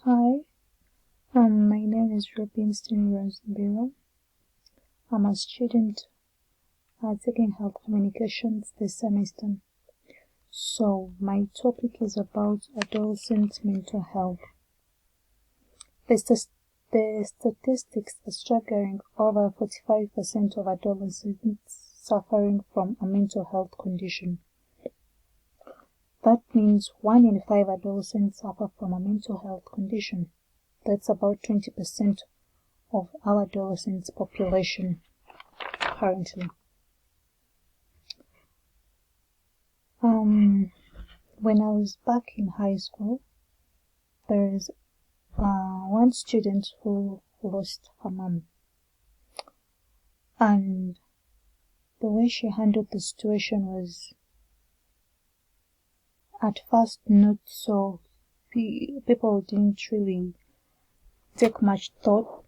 Hi, my name is Robinstein Rose Biro. I'm a student taking health communications this semester. So my topic is about adolescent mental health. The statistics are staggering. Over 45% of adolescents suffering from a mental health condition. That means 1 in 5 adolescents suffer from a mental health condition. That's about 20% of our adolescents' population currently. When I was back in high school, there is one student who lost her mom, and the way she handled the situation was at first not so. People didn't really take much thought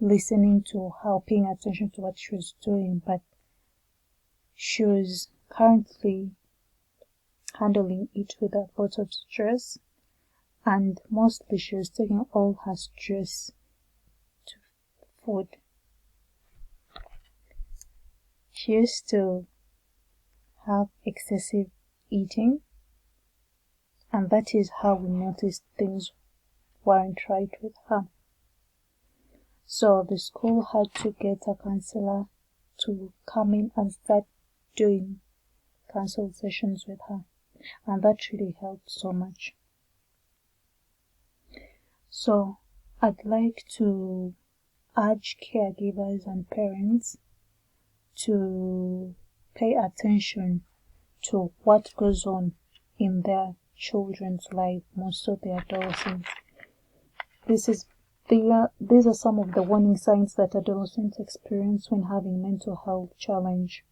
listening to her, paying attention to what she was doing, but she was currently handling it with a lot of stress, and mostly she was taking all her stress to food. She used to have excessive eating, and that is how we noticed things weren't right with her. So the school had to get a counselor to come in and start doing counsel sessions with her, and that really helped so much. So I'd like to urge caregivers and parents to pay attention to what goes on in their children's life, most of the adolescents. These are some of the warning signs that adolescents experience when having mental health challenge.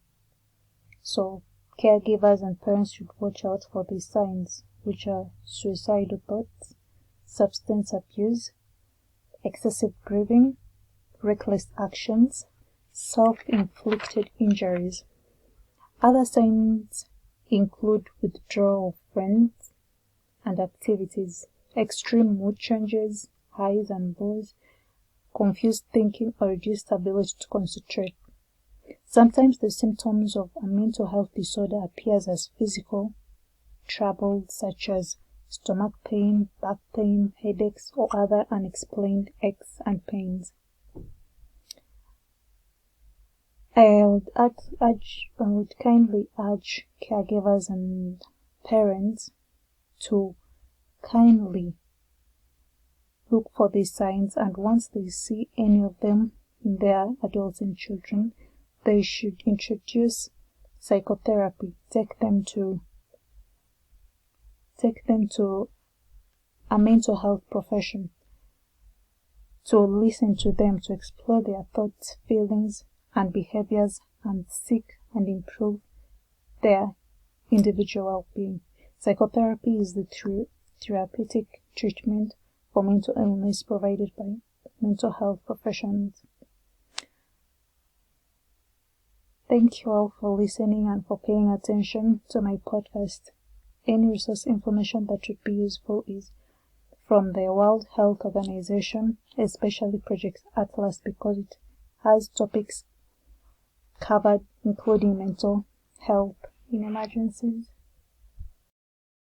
So caregivers and parents should watch out for these signs, which are suicidal thoughts, substance abuse, excessive grieving, reckless actions, self-inflicted injuries. Other signs include withdrawal of friends and activities, extreme mood changes, highs and lows, confused thinking, or reduced ability to concentrate. Sometimes the symptoms of a mental health disorder appears as physical trouble such as stomach pain, back pain, headaches, or other unexplained aches and pains. I would kindly urge caregivers and parents to kindly look for these signs, and once they see any of them in their adults and children, they should introduce psychotherapy, take them to a mental health profession to listen to them, to explore their thoughts, feelings, and behaviors, and seek and improve their individual well-being. Psychotherapy is the therapeutic treatment for mental illness provided by mental health professionals. Thank you all for listening and for paying attention to my podcast. Any resource information that would be useful is from the World Health Organization, especially Project Atlas, because it has topics covered including mental health in emergencies.